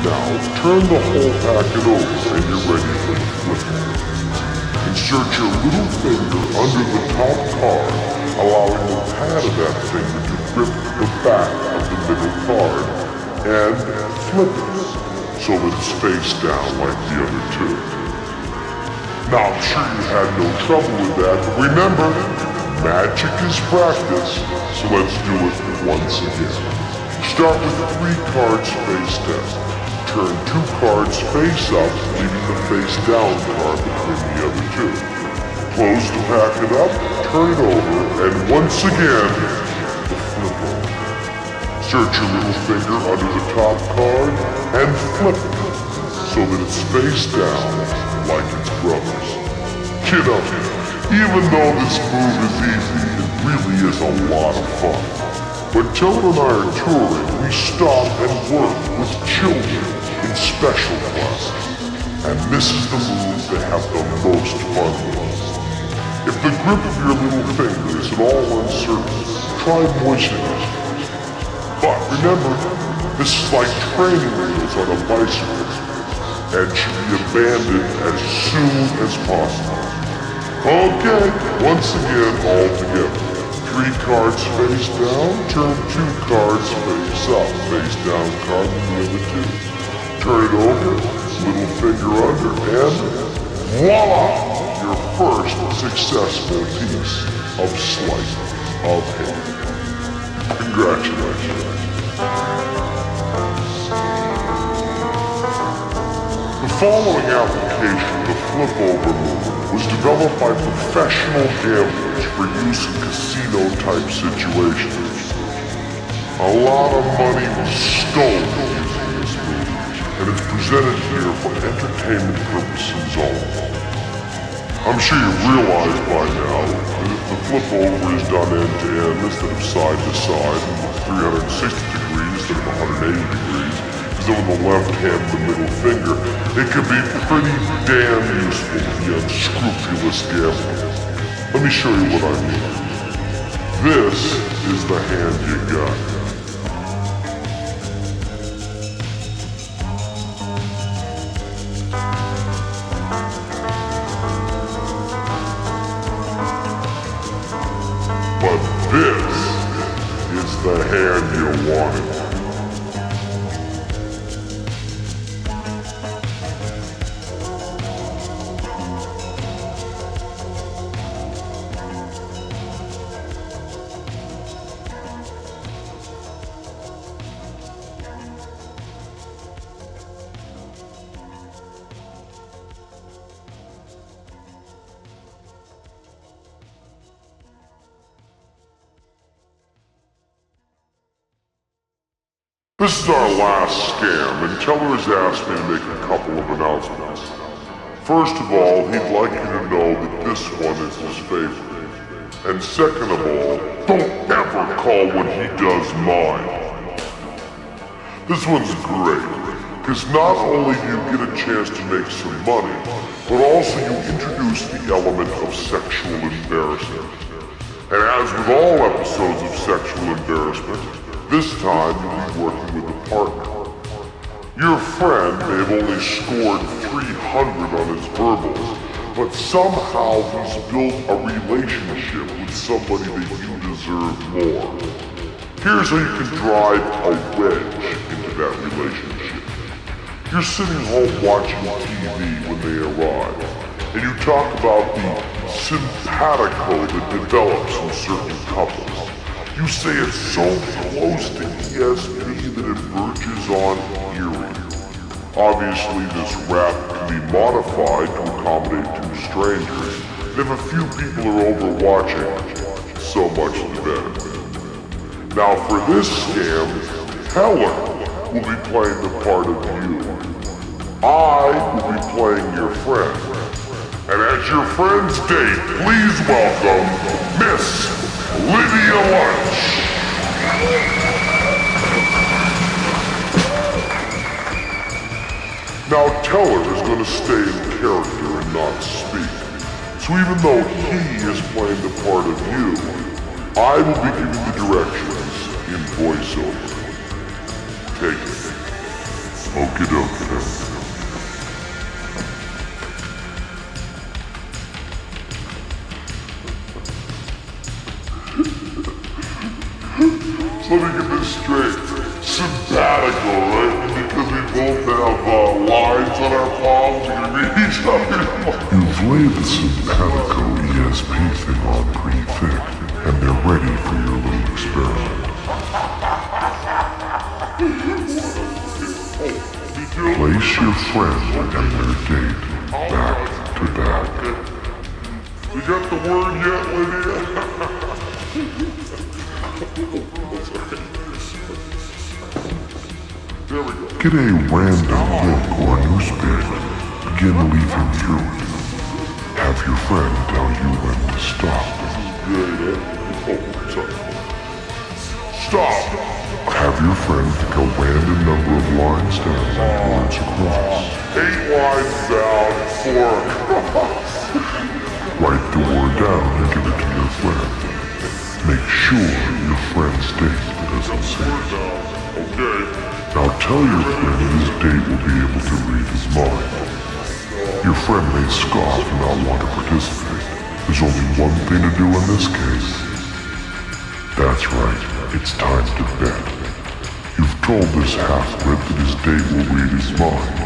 Now, turn the whole packet over and you're ready for the flip. Insert your little finger under the top card, allowing the pad of that finger to grip the back of the middle card, and flip it so that it's face down like the other 2. Now, I'm sure you had no trouble with that, but remember, magic is practice, so let's do it once again. Start with 3 cards face down. Turn 2 cards face up, leaving the face down card between the other 2. Close the packet up, turn it over, and once again, the flip over. Insert your little finger under the top card and flip it so that it's face down like its brothers. You know, even though this move is easy, it really is a lot of fun. When Toad and I are touring, we stop and work with children in special classes. And this is the move they have the most fun with. If the grip of your little finger is at all uncertain, try moistening it. But remember, this is like training wheels on a bicycle and should be abandoned as soon as possible. Okay, once again, all together. 3 cards face down, turn 2 cards face up, face down card and the other 2. Turn it over, little finger under, and voila! Your first successful piece of Sleight of Hand. Congratulations. The following application, the flip-over move, was developed by professional gamblers for use in casino-type situations. A lot of money was stolen using this move, and it's presented here for entertainment purposes only. I'm sure you realize by now that if the flip-over is done end-to-end instead of side-to-side, and 360 degrees instead of 180 degrees, on the left hand and the middle finger, it can be pretty damn useful to the unscrupulous gambler. Let me show you what I mean. This is the hand you got. But this is the hand you wanted. This is our last scam, and Teller has asked me to make a couple of announcements. First of all, he'd like you to know that this one is his favorite. And second of all, don't ever call what he does mine. This one's great, because not only do you get a chance to make some money, but also you introduce the element of sexual embarrassment. And as with all episodes of sexual embarrassment, this time you'll be working with a partner. Your friend may have only scored 300 on his verbals, but somehow he's built a relationship with somebody that you deserve more. Here's how you can drive a wedge into that relationship. You're sitting home watching TV when they arrive, and you talk about the simpatico that develops in certain couples. You say it's so close to ESP that it verges on eerie. Obviously, this rap can be modified to accommodate two strangers. If a few people are over watching, so much the better. Now for this scam, Peller will be playing the part of you. I will be playing your friend. And as your friend's date, please welcome Miss Lydia Lunch. Now Teller is going to stay in character and not speak. So even though he is playing the part of you, I will be giving the directions in voiceover. Take it. Okie dokie. So let me get this straight. Simpatico, right? Because we both have lines on our palms, we're gonna read each other. You've laid the simpatico ESP thing on pretty thick, and they're ready for your little experiment. Place your friend and their date back to back. You got the word yet, Lydia? There we go. Get a random book or newspaper. Begin leafing through it. Have your friend tell you when to stop. Stop! Have your friend pick a random number of lines down and words across. 8 lines down, 4 across. Write the word down and give it to your friend. Make sure your friend's date doesn't see it. Okay. Now tell your friend his date will be able to read his mind. Your friend may scoff and not want to participate. There's only one thing to do in this case. That's right, it's time to bet. You've told this half-wit that his date will read his mind.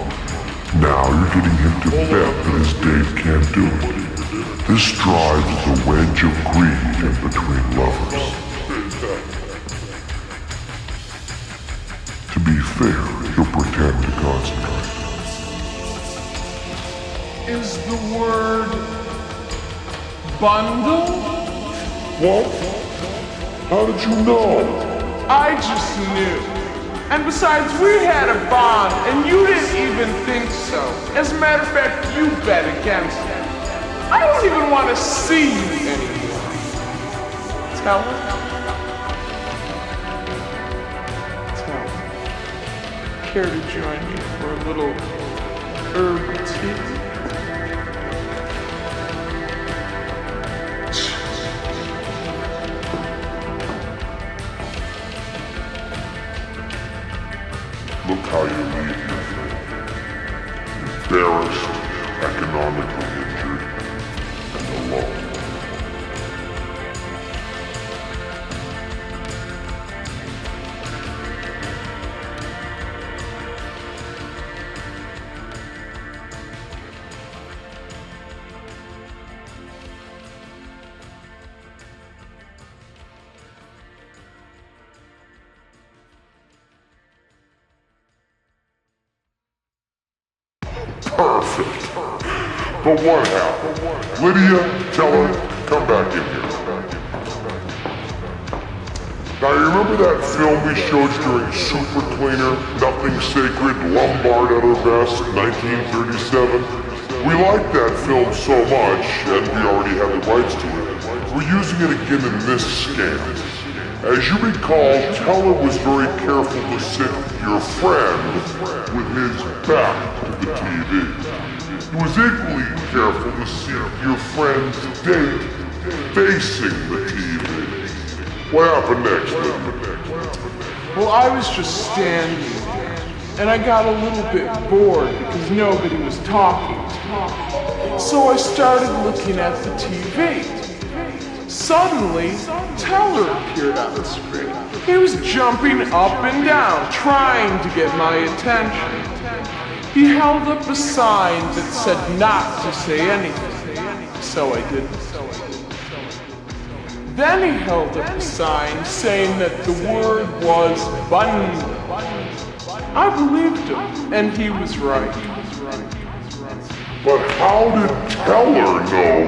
Now you're getting him to bet that his date can't do it. This drives the wedge of greed in between lovers. To be fair, you'll pretend to concentrate. Is the word bundle? What? How did you know? I just knew. And besides, we had a bond, and you didn't even think so. As a matter of fact, you bet against it. I don't even want to see you anymore. Tell her. Care to join me for a little herb tea? Look how you leave your friend. Embarrassed, economically injured, and alone. Perfect. But what happened? Lydia, Teller, come back in here. Now you remember that film we showed you during Super Cleaner, Nothing Sacred, Lombard at her best, 1937? We liked that film so much, and we already had the rights to it. We're using it again in this scam. As you recall, Teller was very careful to sit your friend with his back to the TV. He was equally careful to sit your friend's date facing the TV. What happened next, Lydia? Well, I was just standing there, and I got a little bit bored because nobody was talking. So I started looking at the TV. Suddenly, Teller appeared on the screen. He was jumping up and down, trying to get my attention. He held up a sign that said not to say anything, so I didn't. Then he held up a sign saying that the word was bundle. I believed him, and he was right. But how did Teller know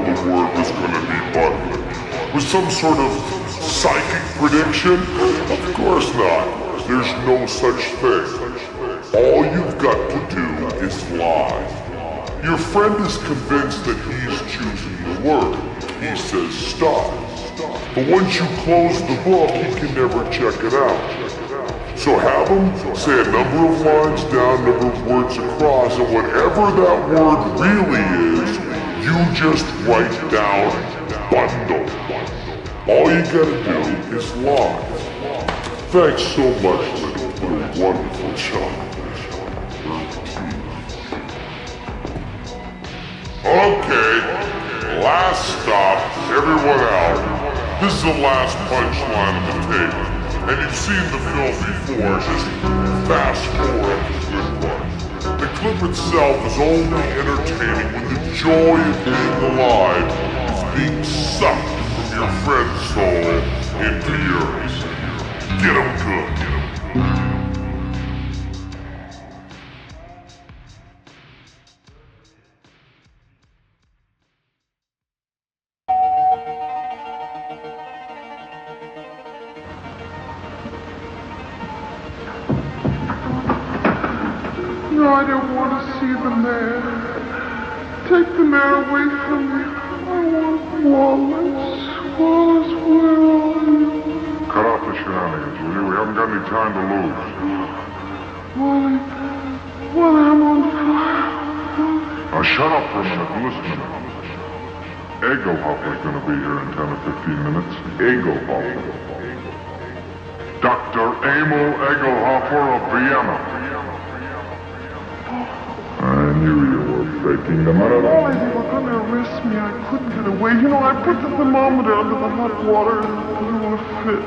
the word was going to be bundle? Was some sort of psychic prediction? Of course not. There's no such thing. All you've got to do is lie. Your friend is convinced that he's choosing the word. He says stop. But once you close the book, he can never check it out. So have him say a number of lines down, number of words across, and whatever that word really is, you just write down bundle. All you gotta do is lie. Thanks so much, little wonderful child. Okay, last stop, everyone out. This is the last punchline of the tape. And you've seen the film before, just fast forward the good part. The clip itself is only entertaining when the joy of being alive is being sucked from your friend's soul into yours. Get 'em good. No, I don't want to see the mayor. Take the mayor away from me. I want Wallace. Wallace, where are you? Cut off the shenanigans, will you? We haven't got any time to lose. Wally, I'm on fire. Now shut up for a minute and listen to me. Egelhofer's gonna be here in 10 or 15 minutes. Egelhofer. Dr. Emil Egelhofer of Vienna. I knew you were faking the minute. Wally, they were going to arrest me. I couldn't get away. You know, I put the thermometer under the hot water and it blew a fit.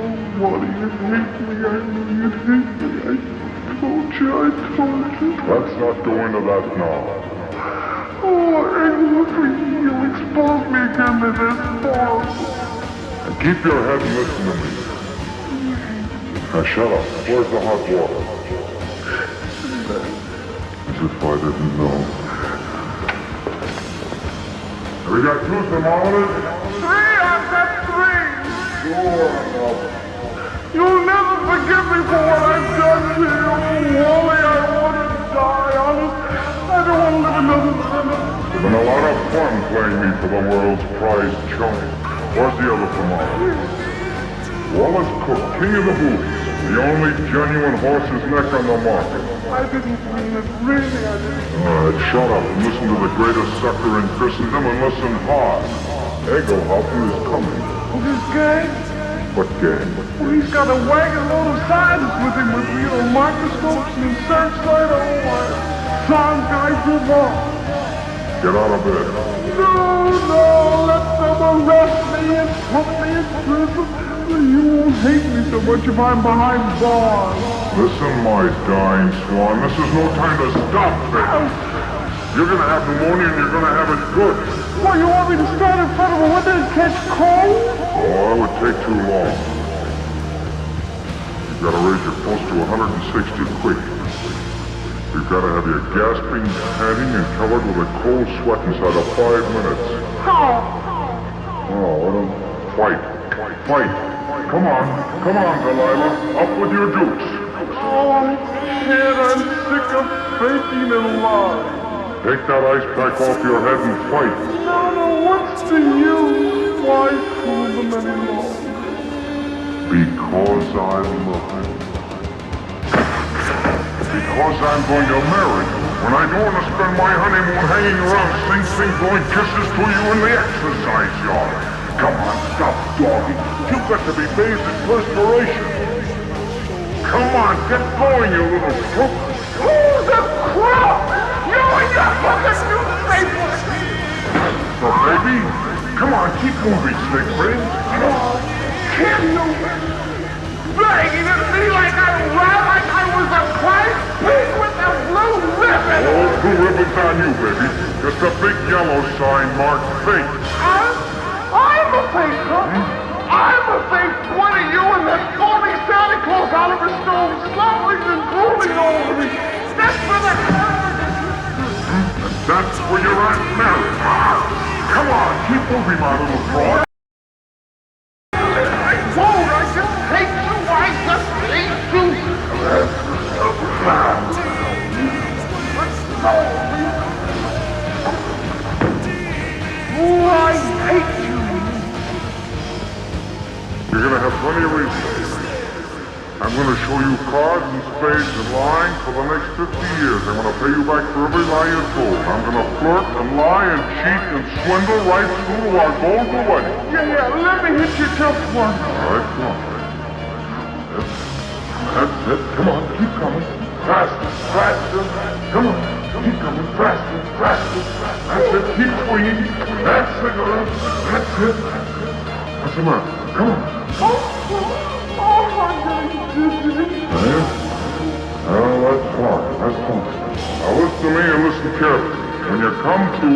Oh, Wally, you hate me. I knew you'd hate me. I told you. Let's not go into that now. Oh, Egelhofer, you'll expose me again to this horrible. And keep your head and listen to me. Now shut up. Where's the hot water? As if I didn't know. Have we got 2 thermometers? 3, I've got 3. Sure enough. You'll never forgive me for what I've done to you. Wally, I want to die, honest. I don't want to live another minute. It's been a lot of fun playing me for the world's prize chump. Where's the other thermometer? Wallace Crook, king of the boobies. The only genuine horse's neck on the market. I didn't mean it, really, I didn't. All right, shut up and listen to the greatest sucker in Christendom and listen hard. Egelhofer is coming. Oh, this gang? What gang? Well, he's got a wagon load of scientists with him with, microscopes and searchlight. Oh, my son, guys, move on. Get out of bed. No, let them arrest me and put me in prison. You won't hate me so much if I'm behind bars. Listen, my dying swan, this is no time to stop things. You're gonna have pneumonia and you're gonna have it good. What, you want me to stand in front of a window and catch cold? Oh, it would take too long. You've gotta raise your pulse to 160 quick. You've gotta have your gasping, panting, and covered with a cold sweat inside of 5 minutes. How? Oh, what a fight. Fight. Come on, Delilah. Up with your dukes. Oh, I can't. I'm sick of faking and lying. Take that ice pack off your head and fight. No, what's the use? Why fool them any longer? Because I love you. Because I'm going to marry you. When I don't want to spend my honeymoon hanging around sing, blowing kisses to you in the exercise yard. Come on, stop, doggy. You've got to be bathed in perspiration. Come on, on, get going, you little crook. Who's a crook? You and your fucking newspaper! So, baby, come on, keep moving, snake brain. Can you? Begging at me like I was a Christ pig with a blue ribbon! Oh, blue ribbon's on you, baby. Just a big yellow sign marked fake. I'm a faker. I'm a fake. One of you and that phony Santa Claus Oliver Stone slumbering and drooling over me. That's for the And that's where you're at, Mary. Come on, keep moving, my little fraud. I won't. I just hate you. I just hate you. Oh, I hate you. You're gonna have plenty of reasons. I'm gonna show you cards and spades and lying for the next 50 years. I'm gonna pay you back for every lie you told. I'm gonna flirt and lie and cheat and swindle right through to our golden wedding. Yeah, let me hit you just once. All right, come on. That's it. Come on, keep coming. Faster, faster. Come on, keep coming. Faster, faster. That's it. Keep swinging. That's the girl. That's it. What's the matter? Come on. Oh, that's fine. That's fine. Now listen to me and listen carefully. When you come to,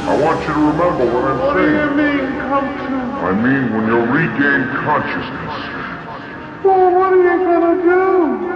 I want you to remember what I'm saying. What do you mean, come to? I mean when you regain consciousness. Well, what are you gonna do?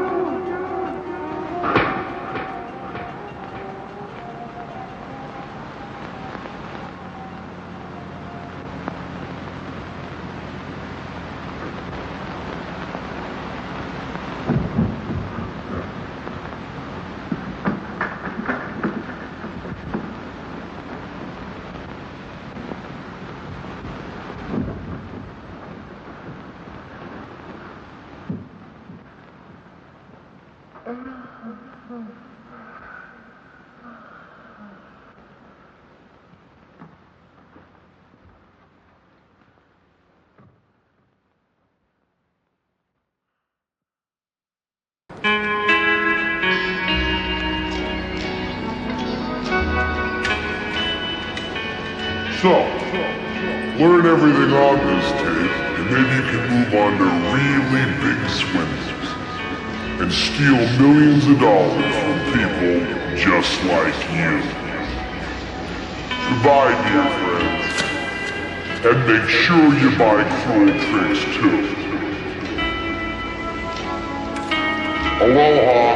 So, learn everything on this tape, and maybe you can move on to really big swindles and steal millions of dollars from people just like you. Goodbye, dear friends, and make sure you buy Cruel Tricks too. Aloha!